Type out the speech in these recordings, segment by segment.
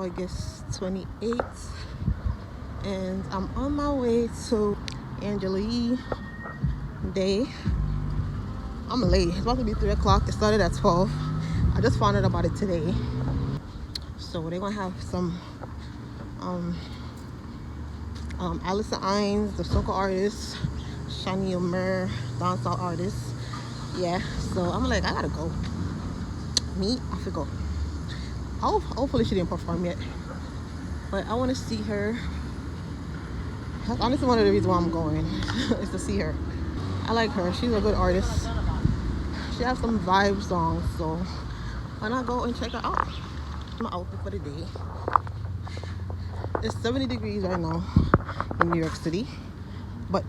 August 28th, and I'm on my way to Angela Day. I'm late. It's about to be 3 o'clock. It started at 12. I just found out about it today. So they're gonna have some Alison, Hinds, the soca artist, Shaneil, Muir, dancehall artist. Yeah, so I'm like, I gotta go. Me, I have to go. Hopefully she didn't perform yet, but I want to see her. That's honestly one of the reasons why I'm going is to see her. I like her. She's a good artist. She has some vibe songs, so why not go and check her out? My outfit for the day. It's 70 degrees right now in New York City, but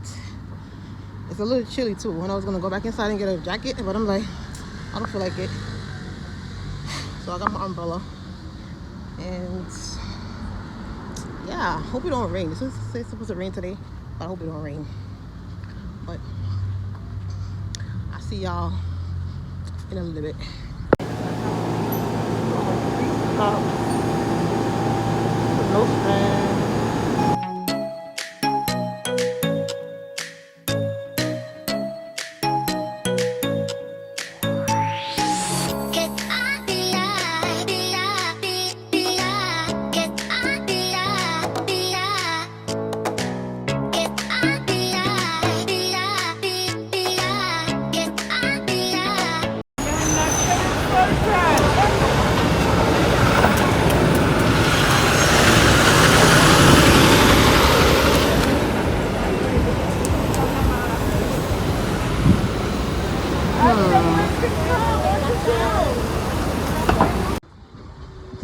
it's a little chilly too. When I was gonna go back inside and get a jacket, but I'm like, I don't feel like it. So I got my umbrella. And yeah, hope it don't rain. It's supposed to rain today, but I hope it don't rain. But I'll see y'all in a little bit. No strand.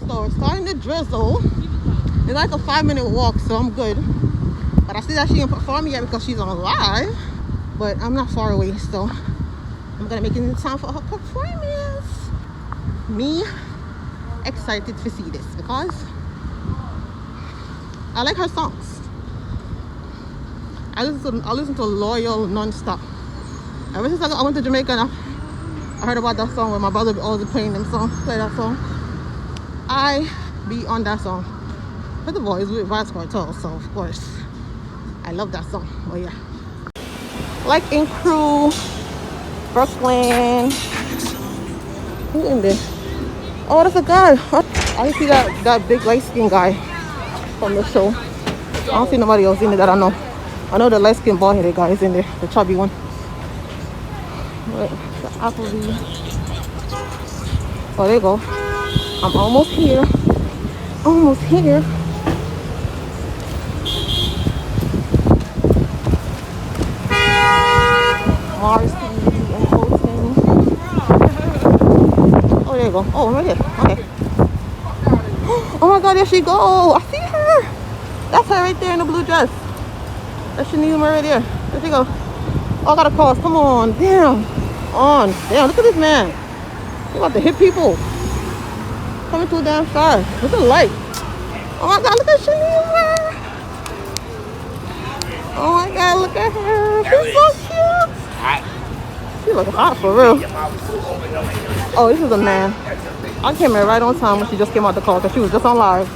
So it's starting to drizzle. It's like a 5-minute walk, so I'm good. But I see that she didn't perform yet because she's on live. But I'm not far away, so I'm gonna make it in time for her performance. Me excited to see this because I like her songs. I listen to Loyal non-stop. Ever since I went to Jamaica, and I heard about that song where my brother always playing them song, play that song. I be on that song. First of all, it's with Vibes Cartel, so of course I love that song. But yeah, like in Crew, Brooklyn. Who in there? Oh, that's a guy. I see that big light skinned guy from the show. I don't see nobody else in there that I know. I know the light skinned bald headed guy is in there, the chubby one. But the Applebee. Oh, there you go. I'm almost here. Almost here. Mars TV and Colton. Oh, there you go. Oh, right here. Okay. Oh my God, there she go. I see her. That's her right there in the blue dress. That's Shaneil right there. There she go. Oh, I gotta cross. Come on. Damn. On. Damn, look at this man. He about to hit people. Coming too damn fast. Look at the light. Oh my God, look at Shaneil. Oh my God, look at her. She's so cute. She looks hot for real. Oh, this is a man. I came here right on time when she just came out the car because she was just on live.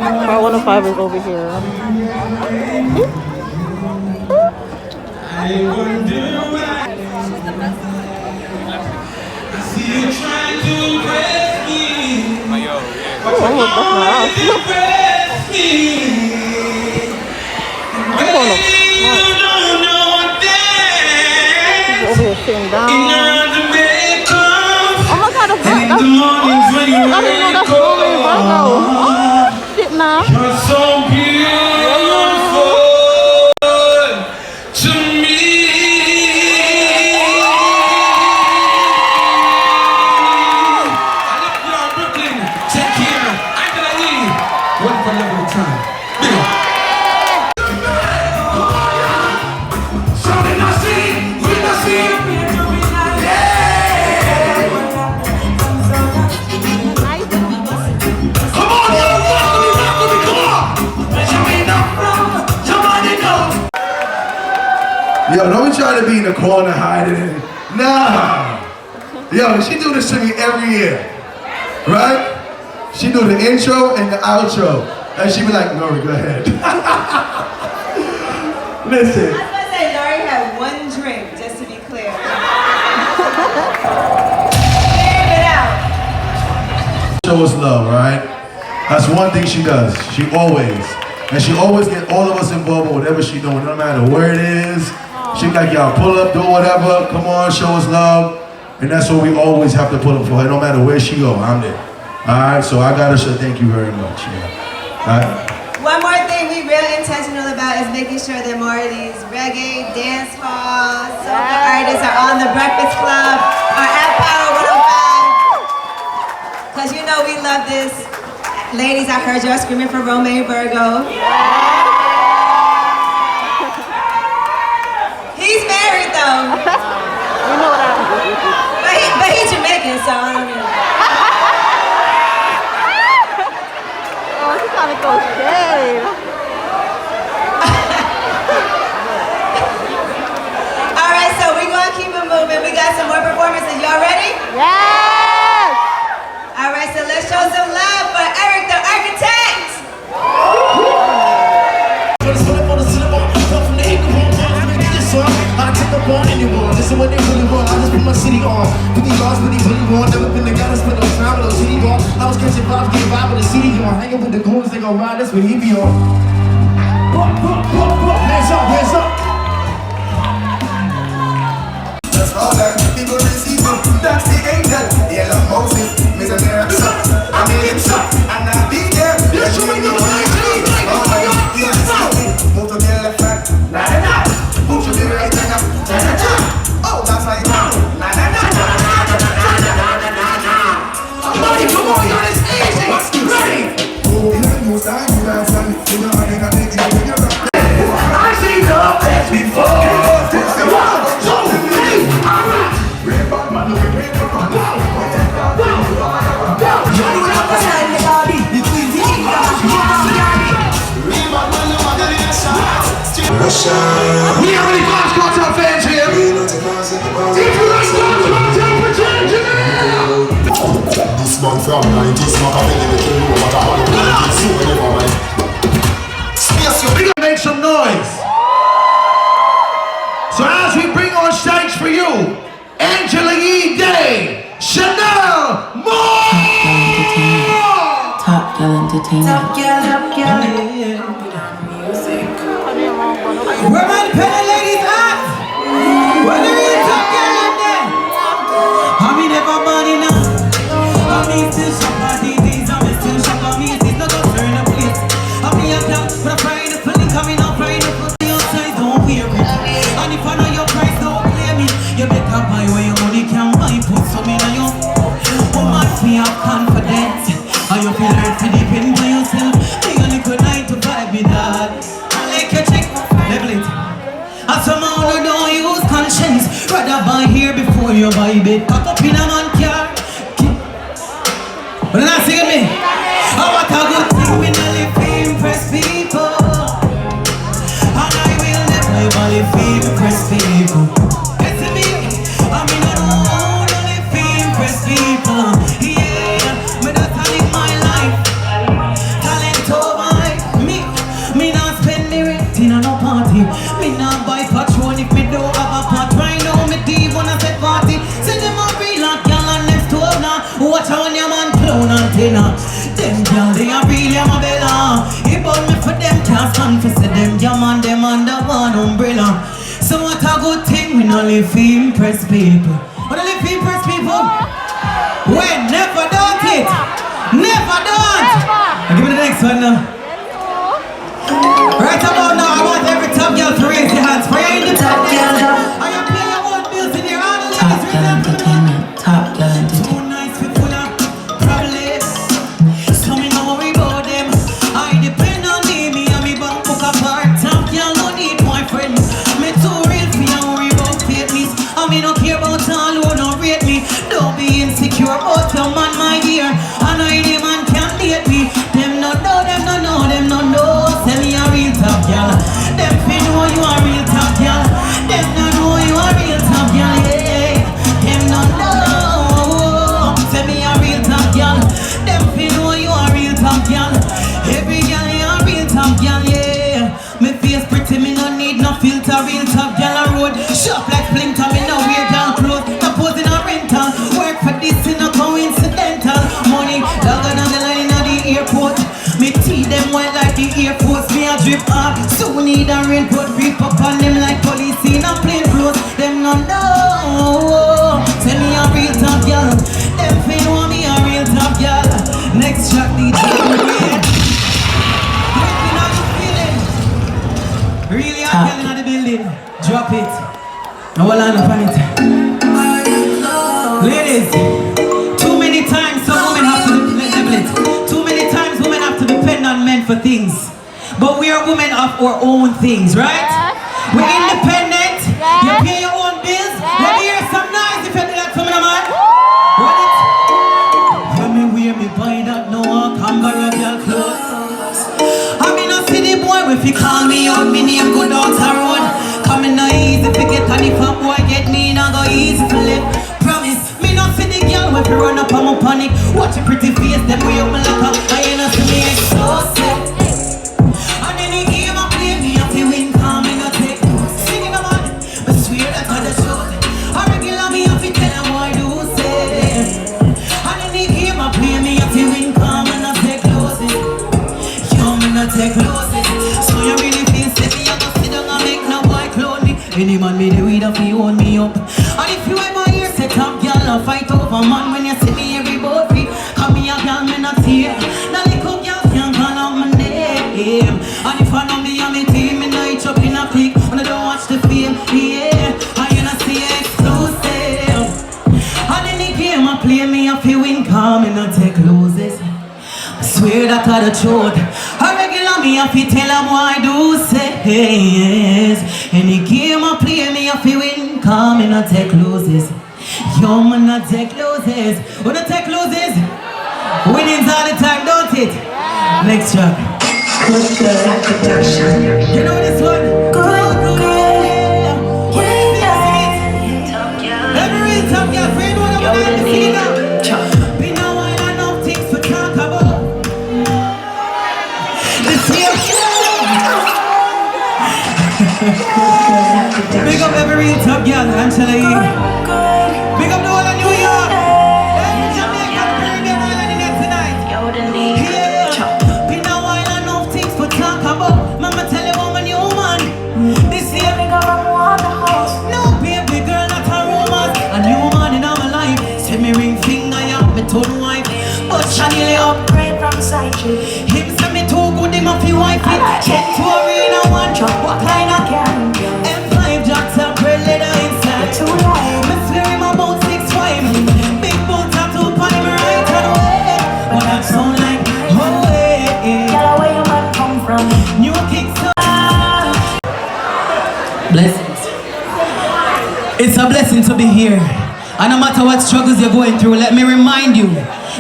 Car 105 is over here. Almost bust my ass. I'm going to She's over here sitting down. Oh my God, that's I didn't know that's Romain Virgo. Oh shit, nah. Yeah, Yo, don't be trying to be in the corner hiding it. Nah. Yo, she do this to me every year. Right? She do the intro and the outro. And she be like, Nori, go ahead. Listen. I was gonna say Nori had one drink, just to be clear. Clear it out. Show us love, right? That's one thing she does. She always. And she always get all of us involved with whatever she doing, no matter where it is. She be like, y'all pull up, do whatever, come on, show us love. And that's what we always have to put up for her, no matter where she go, I'm there. Alright, so I gotta say thank you very much. Yeah. Alright. One more thing we real intentional about is making sure that more of these reggae, dance hall, soca artists are on the Breakfast Club or at Power 105. Because you know we love this. Ladies, I heard y'all screaming for Romain Virgo. He's married though. You know what But he's Jamaican, so I don't know. Oh, she's trying to go shade. Alright, so we're gonna keep it moving. We got some more performances. Y'all ready? Yes! Alright, so let's show some love for Eric the Architect. I take up on anyone. This is what they really want. I just put my city on. Put these laws, what they really want. Never been the guy that's spent no time with no city on. I was catching vibes, getting vibe with the city on. Hanging with the goons, they gon' ride. That's what he be on. Hands up, hands up. That's all that people receive. That's the angel. Yellow Moses, Mr. Miracle. I made him shot, and I'll be there. Yes, you ain't no way. Move to the left hand. Nah, nah, nah. Move to the right hand. Nah, nah, nah. Oh, that's right. Nah, nah, nah. Money, come on, y'all, it's easy. Ready? I see love as before. 1, 2, 3. We have any Vibes Cartel fans here? If you like Vibes Cartel, pretend you know! This man from 90s, Machiavelli, the king of what I want to do, never mind. We gotta make some noise. So as we bring on stage for you, Angela Yee Day, Shaneil, Muir! Top Girl Entertainment. Top girl. Where my penny ladies at? Where the real top girl in there? I mean everybody now. I mean still shop at these. I mean still shop at me. It's not gonna turn the place. I mean I can't but I'm trying to feel it coming up, trying to put the outside. Don't wear it. And if I know your price, don't play me. You better buy where your money can buy. Put some in on you. Woman, me have confidence. How you feel hurt to depend by yourself. Take a little night to vibe with that. I like your check. Level it. As someone who don't use conscience, rather buy here before you buy bed. Cock up in a man car. But not see me. Oh, what a good thing when I live to impress people. And I will never live to impress people. You see me? I mean I don't live to impress people. Yeah, but that's how I live my life. Talent over me not spend the rent in no party. Me not buy patron if me don't have a pot. Right now me deep when I set party. Say them a real like y'all and next to up now. Watch out when your man clown antenna. Them y'all they a real yama bella. He bought me for them can't stand for say them yaman them under one umbrella. So what a good thing we not live to impress people. What I live to impress people? We never done it. Never done. Give me the next one now. Right about now, I want every top girl to raise your hands. For you in the top girl. Are you playing your own bills in your hand? Top Girl Entertainment. Top Girl Entertainment. Too nice for full of problems. So me no worry about them. I depend on me and me bank book apart. Top girl no need boyfriend. Me too real for you worry about fakeness. I me no care about all who don't rate me. Don't be insecure about your man, my dear. And I the man can't date me. Them no know, them no know, them no know. Tell me a real top girl. Them fi know you a real top girl. Them no Tell me a real top girl. Them feel want me a real top girl. Next track DJ. How you feeling? Really hot girl in the building. Drop it. Now hold on upon it. Ladies, too many times some women have to level it. Too many times women have to depend on men for things. But we are women of our own things, right? We're independent. You pay your own bills. Let me hear some noise if you do that for me, man. Run it. When me wear me buy that no one can borrow your clothes. I'm in a city boy, if you call me out, me name go down the road. Coming no easy to get, and if a boy get me, not go easy to live. Promise, me not see the girl if you run up, I'm a panic. Watch your pretty face, then we up my lock up. I ain't not see me exhausted. And then he game and play me up, he win, calm, me not take. Singing a man, but swear that I the show. A regular me up, he tell him what I do say. And then he game and play me up, he win, calm, me not take closes. Yo, me not take closes. So you really feel sick, you go sit down and make no boy clone me. Any man me the weed up, he hold me up. And if you ever hear say top girl, I fight over man when you see me every boat free. Come me a girl, me not here. Now little girls can't call out my name. And if I know me and me team, me know each up in a clique. And I don't watch the film, yeah. And you not see exclusive. And in the game I play me a few win, calm, me not take losses. I swear that I the truth. A regular me a fi tell them what I do say. In the game I play me a fi win, calm, me not take losses. Yo, man, not take losses. We not take losses. Winnings all the time, don't it? Next track. You know this one? Good, yeah. Every real top girl, friend, one of them like to see now. Been a while, enough things to talk about. This year. Big up every real top girl, I'm telling you. Big up the whole of New York. Hey, Jamaica, Caribbean Island in there tonight. Yeah. Been a while, enough things to talk about. Mama tell you I'm a new man. This year, no baby girl, not a romance. A new man in our life. Say me ring finger, yeah, me told wife. But Shaneil upgrade from side chick. Him say me too good, him a fi wife it. Check to arena one. What kind of M5 jocks and red leather inside. Me swear him about 6'5". Big boat tattoo on him right and way. But that sound like oh hey. Tell where your man come from. New kicks. Blessings. It's a blessing to be here. And no matter what struggles you're going through, let me remind you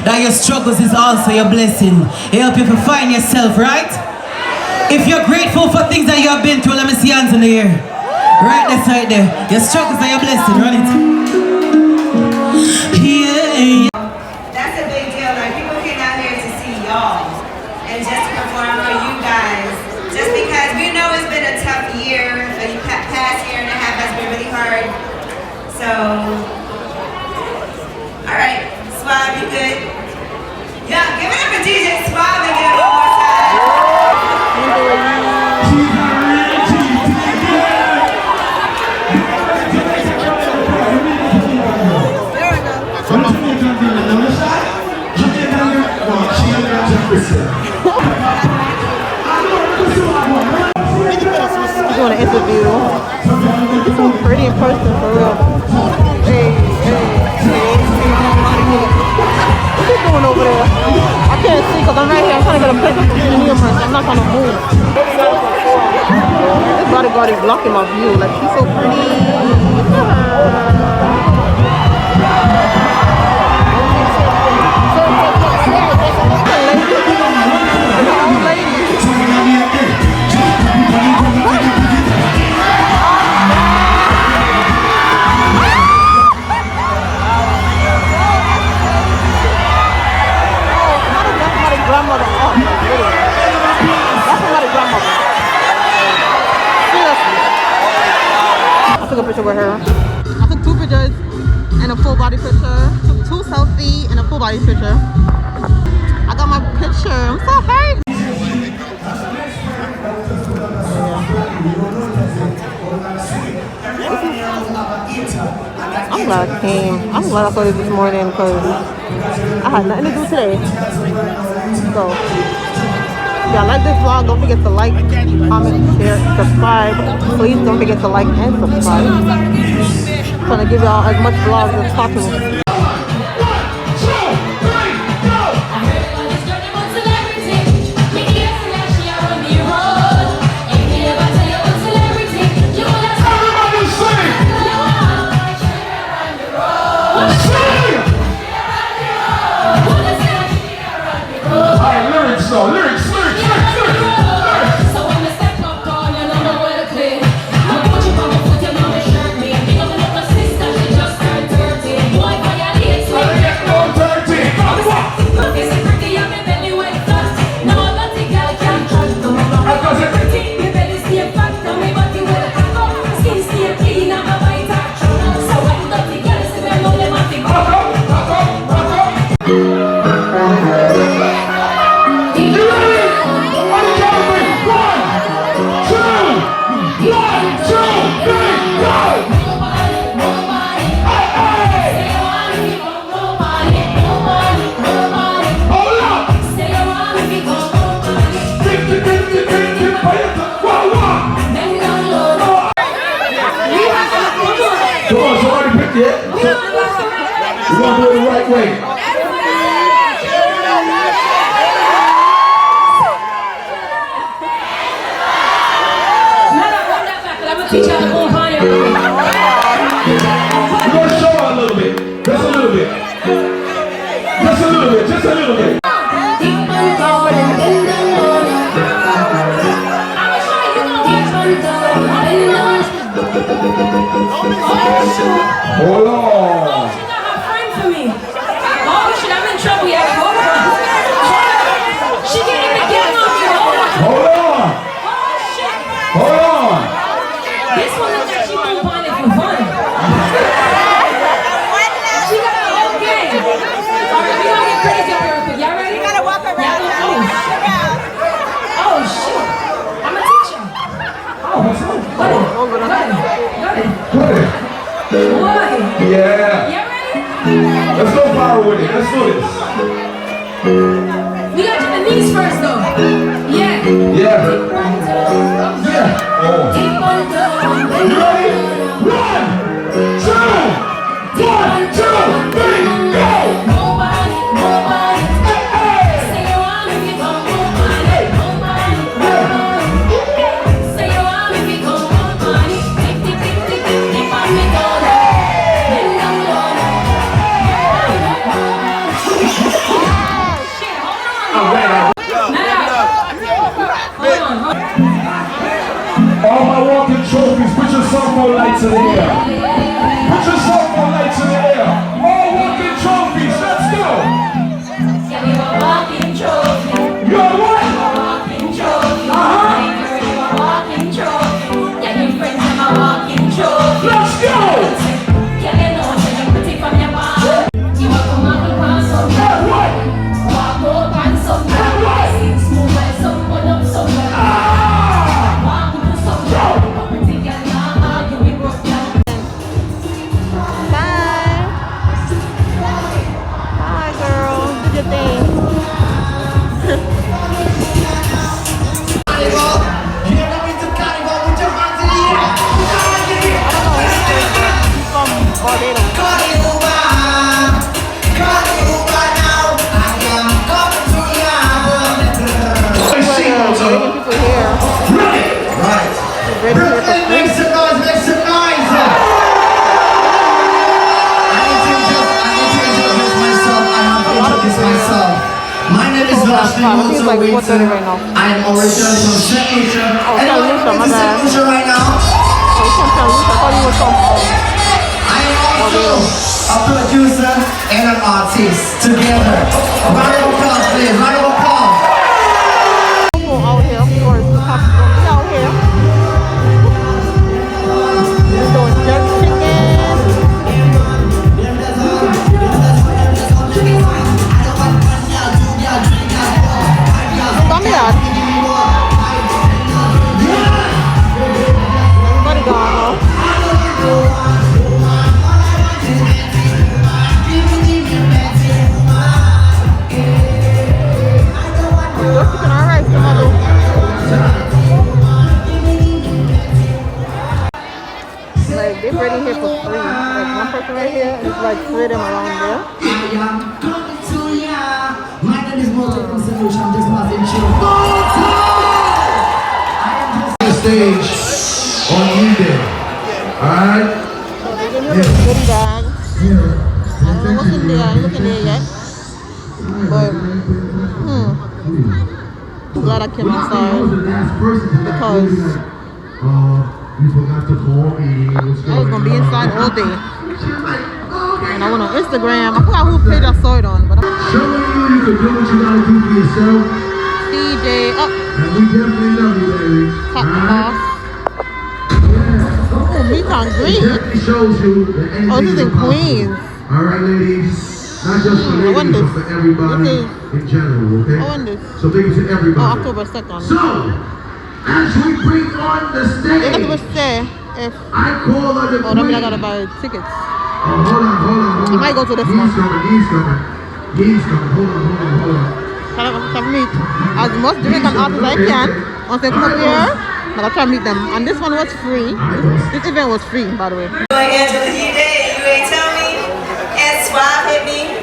that your struggles is also your blessing. It help you to find yourself, right? If you're grateful for things that you have been through, let me see hands in the air. Right there, side there. Your struggles are your blessing, run it. Yeah. That's a big deal. Like, people came out here to see y'all and just to perform for you guys. Just because we know it's been a tough year. The past year and a half has been really hard. So, all right, Swab, you good? Yeah, give it up for DJ Swab again one more time. He's doing an interview. He's so pretty in person, for real. Hey. What's he doing over there? I can't see because I'm right here. I'm trying to get a picture from the so I'm not gonna move. This bodyguard is blocking my view. Like, she's so pretty. Grandmother, oh, literally. That's somebody's grandmother. Seriously. I took a picture with her. I took 2 pictures and a full body picture. Took 2 selfies and a full body picture. I got my picture. I'm so hyped. I'm glad I came. I'm glad I saw this morning because I had nothing to do today. So, if y'all like this vlog, don't forget to like, comment, share, subscribe. Please don't forget to like and subscribe. I'm trying to give y'all as much vlogs as possible. Lyrics. So when I step up, girl, you know where to play. I put you on my foot, you know me shirt me. Pick up another sister, she just turned 30. Boy, violates me. Is it pretty? I'm in belly wet flat. No, nothing girl can't trust no more. Because it's pretty, my belly stay fat. Now my body will cock up. Skin stay clean, I'm a white touch. So when nothing girl see me, know them a thing. We're gonna do it the right way. Teach y'all to move on your We're gonna show her a little bit. Just a little bit. Just a little bit. Hold on. She's not her friend for me. Oh, shit, I'm in trouble. Yeah, she getting the gang on me. Hold on. Oh, shit. Hold on. This one looks like she moved on it for fun. She got a whole gang. All right, we gonna get crazy up here real quick. Y'all ready? You gotta walk around. Oh, shit. I'm a teacher. Oh, got it. What? Yeah. Y'all ready? Let's go far with it. Let's do this. We got to the knees first, though. Yeah. Yeah. Yeah. Oh. You ready? 1, 2, 3, go! All my walking trophies, put your softball lights in the air. Put your softball lights in the air. All walking trophies, let's go. You're a walking trophy. You're what? You're a walking trophy. You're a walking trophy. Yeah, your friends are a walking trophy. Let's go. Yeah, they know you're pretty from your mom. You walk on my cross, so What? walk up and some smooth like someone up somewhere. Like 4:30 right now. I'm originally from Shaneil. Oh, Shaneil, my bad. Right now. Oh, from Shaneil. I thought you were from I am also a producer and an artist together. Round of applause, please. Round of applause. Out here, of course. We out here. We're doing jerk chicken. Come here. Everybody gone, huh? here is like three of them around there. My name is Multiple Solution, just passing through. The stage on Monday. Alright? So they're giving me a goodie bag. I don't know what's in there. I'm looking there yet. But, I'm glad I came outside because you forgot to call me. I was gonna be inside all day. And I went on Instagram. I forgot who page I saw it on, but showing you can do what you gotta do for yourself. DJ up. And we definitely love you, baby. Cut off. Oh, meet and It greet. definitely shows you that anything Oh, this is in possible. Queens. Alright, ladies. Not just for I want ladies, this. but for everybody This is- in general, okay? I want this. So big to everybody. Oh, October 2nd. So, as we bring on the They're not stage, supposed to say if. I call on the Oh, that means I queen. gotta buy tickets. Oh, hold on. I might go to this He's one. coming. Hold on. Can I meet as much Jamaican artists as I can. Once they come up here, I'm gonna try to meet them. And this one was free. This event was free, by the way. Angela, you ain't tell me. And Swab hit me.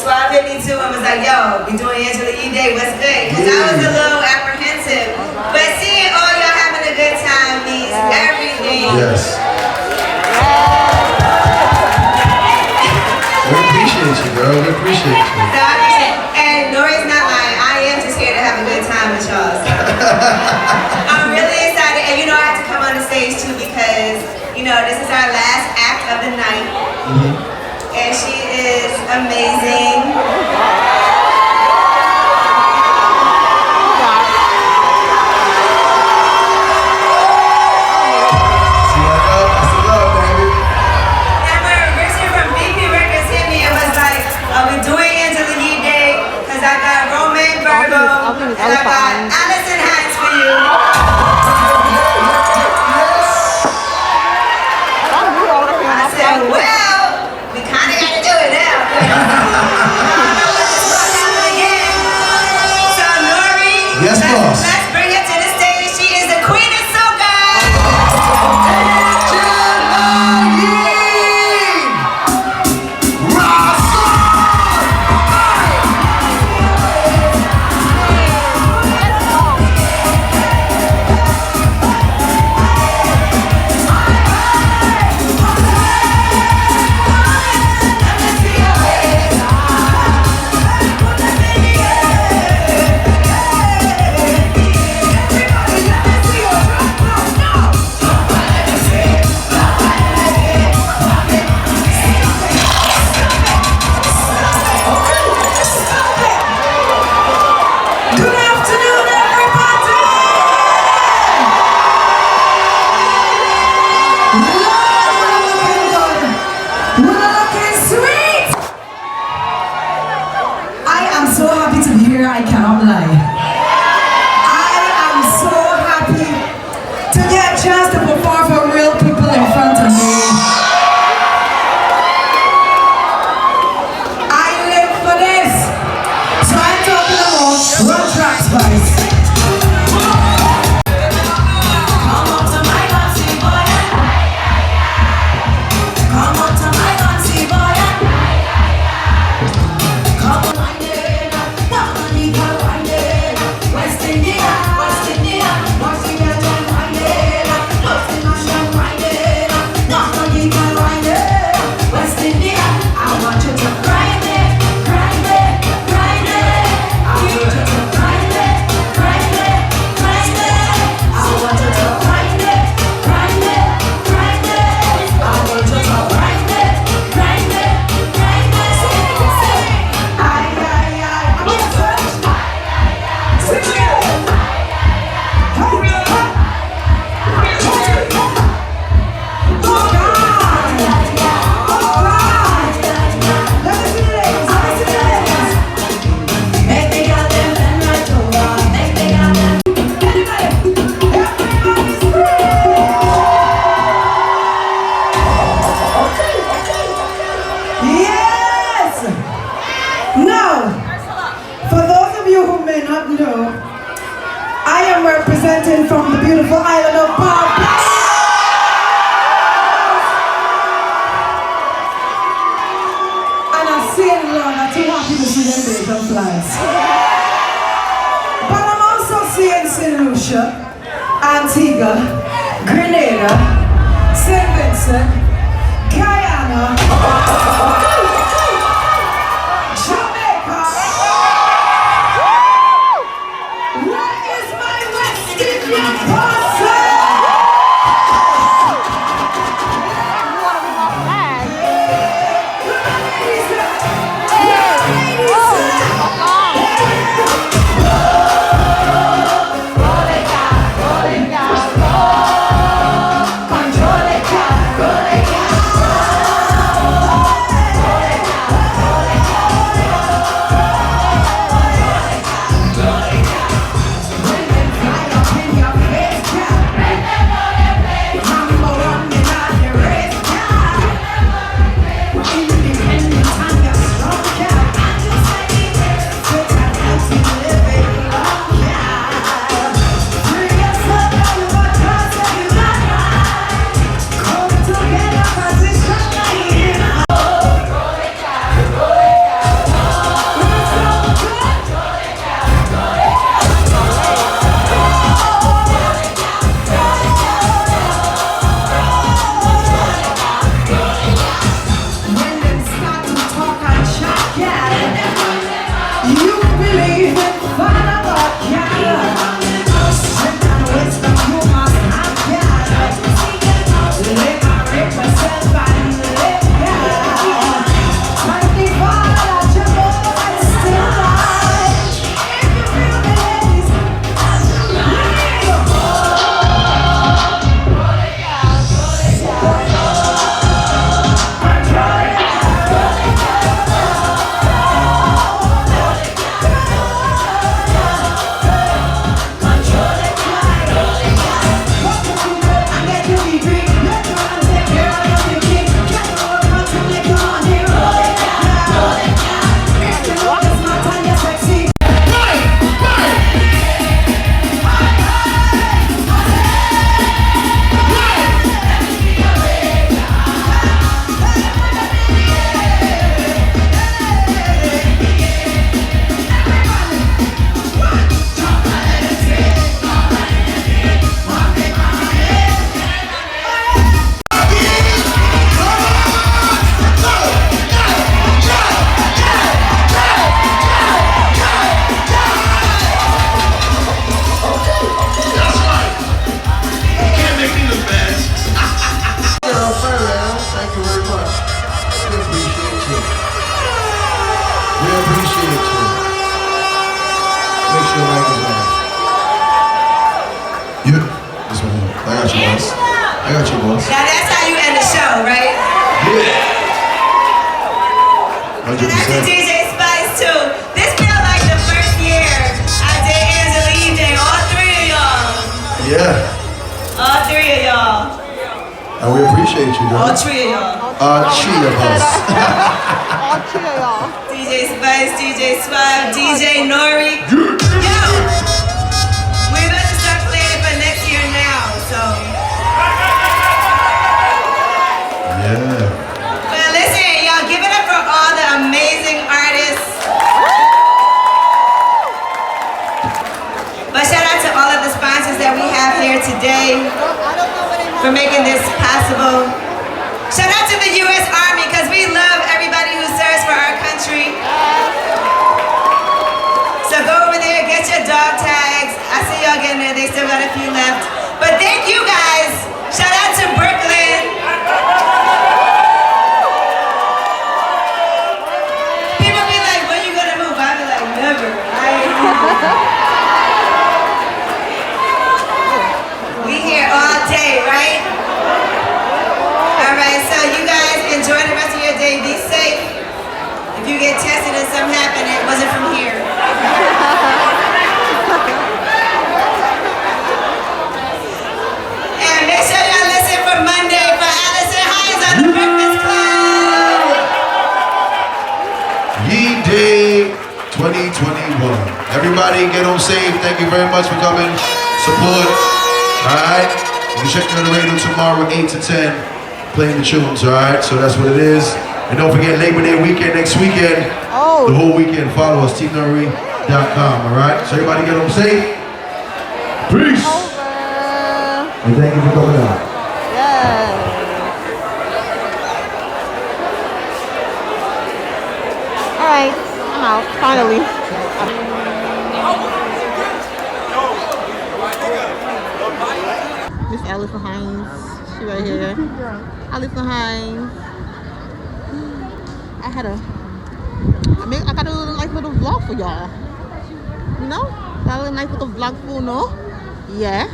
Swab hit me too and was like, yo, we doing Angela Day, what's good? Because I was a little apprehensive. But seeing all y'all having a good time means everything. Yes. We appreciate you, girl. We appreciate you. And Nori's not lying. I am just here to have a good time with y'all. So. I'm really excited. And you know, I have to come on the stage too because, you know, this is our last act of the night. And she is amazing. And I got Alison Hinds for you. I said, well, we kind of got to do it now. So, Nori, yes, boss. Let's bring her to the stage. She is the queen of soca. I cannot lie. I am so happy to get a chance to perform for real people in front of me. I live for this. So I'm talking about Run Track Spice. Come on to my dancing boy. Come on to my dancing boy. Come on. West India, West India, West India, West India, I want you to grind it, grind it, grind it. I want you to grind it, grind it, grind it. I want you to grind it, grind it, grind it. I want you to grind it, grind it, grind it. Ay, ay, ay, I'm gonna touch. Switch it. Yes! Now, for those of you who may not know, I am representing from the beautiful island of Barbados. Lord, I too want people to see them Asian flags. But I'm also seeing St. Lucia, Antigua, Grenada, St. Vincent, Guyana, Jamaica. Where is my West Indian person? I got you, boss. Now that's how you end the show, right? Yeah. 100%. And that's DJ Spice too. This felt like the first year I did Angela Day. All three of y'all. Yeah. All three of y'all. And we appreciate you, though. All three of y'all. Three of us. All three of y'all. DJ Spice, DJ Swab, DJ Nori. Yo! We're about to start playing it for next year now, so. Yeah. But listen, y'all, give it up for all the amazing artists. But shout out to all of the sponsors that we have here today for making this possible. Shout out to the U.S. Army, because we love everybody who serves for our country. So go over there, get your dog tags. I see y'all getting there, they still got a few left. But thank you guys. Shout out to Brooklyn. People be like, when you gonna move? I be like, never. I ain't moving. We here all day, right? All right, so you guys enjoy the rest of your day. Be safe. If you get tested and something happened, it wasn't from here. And make sure y'all listen for Monday for Alison Hinds on the Breakfast Club. Ye Day 2021. Everybody get home safe. Thank you very much for coming. Support. Alright? You can check me on the radio tomorrow, 8 to 10, playing the tunes, alright? So that's what it is. And don't forget Labor Day weekend next weekend. Oh. The whole weekend. Follow us, teamnursery.com. All right. So everybody get home safe. Peace. Over. And thank you for coming out. Yeah. All right. I'm out. Finally. Miss Alison Hinds. She right here. Alison Hinds. I got a little nice little vlog for y'all. You know? Got a little nice little vlog for no? Yeah.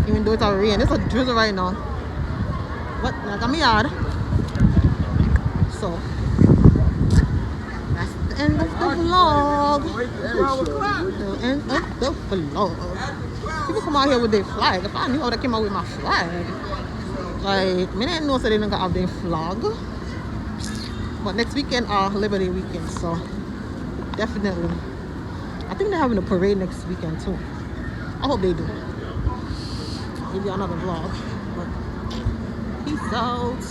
Even though it's a rain. It's a drizzle right now. But I got me yard. So that's the end of the vlog. The end of the vlog. People come out here with their flag. If I knew how they came out with my flag. Like, me didn't know so they didn't have their flag. But next weekend, Liberty weekend, so definitely. I think they're having a parade next weekend too. I hope they do. Maybe another vlog. But peace out.